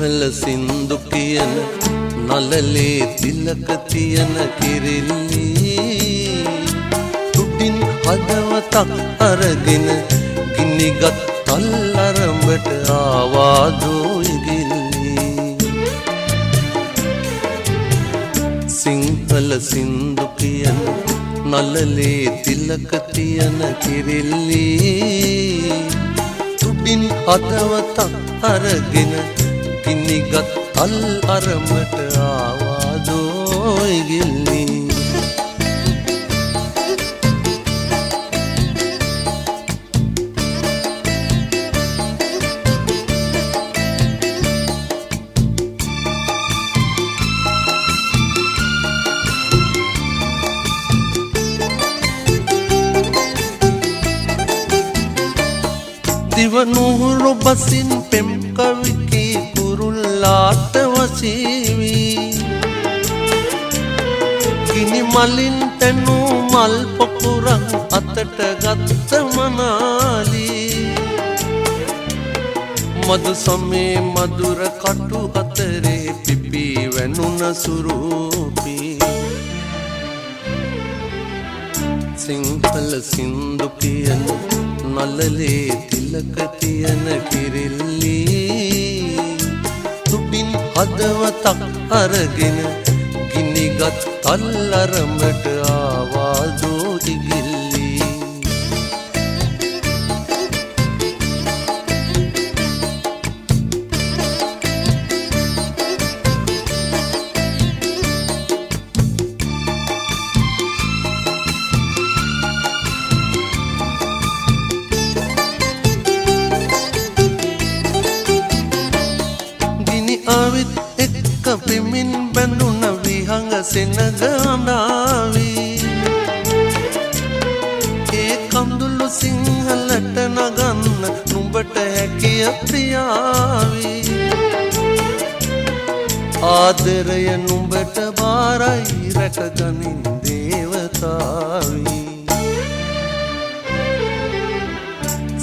සිංහල සින්දු කියන නලලේ තිලක තියන කිරිල්ලි තුටින් හදවතක් අරගෙන ගිනිගත් තල්ලරඹට ආවාදෝ ඉගිල්ලි සිංහල සින්දු කියන නලලේ තිලක තියන කිරිල්ලි තුටින් හදවතක් අරගෙන ගිනිගත් තල් අරඹට ආවාදෝ ඉගිල්ලි දිවනුහුරු බසින් පෙම් කවිකි කුරුල්ලාට වසීවි ගිනි මලින් තැනු මල් පොකුරක් අතට ගත්ත මනාලි මදු සමේ මధుර කටු අතරේ පිපි වැනුන සුරූපී සිංහල සින්දු කියන නලලේ තිලක තියන කිරිල්ලි තුටින් හදවතක් අරගෙන ගිනිගත් තල්ලරඹට ආවාදෝ ඉගිල්ලි ආවිත් එක්ක පෙමින් බැඳුන විහඟ සෙනග අඬාවි ඒ කඳුළු සිංහලට නගන්න නුඹට හැකිය ප්‍රියාවි ආදරය නුඹට බාරයි රැකගනින් දේවතාවි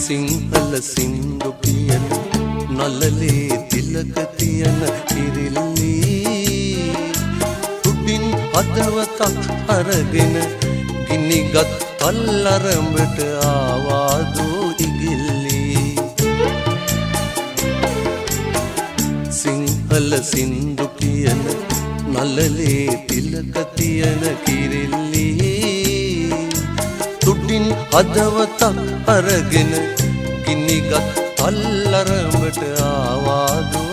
සිංහල සින්දු කියන නලලේ තිලක තියන කිරිල්ලි තුටින් හදවතක් අරගෙන ගිනිගත් තල්ලරඹට ආවාදෝ ඉගිල්ලි සිංහල සින්දු කියන නලලේ තිලක තියන කිරිල්ලි තුටින් හදවතක් අරගෙන ගිනිගත් තල්ලරඹට ආවාදෝ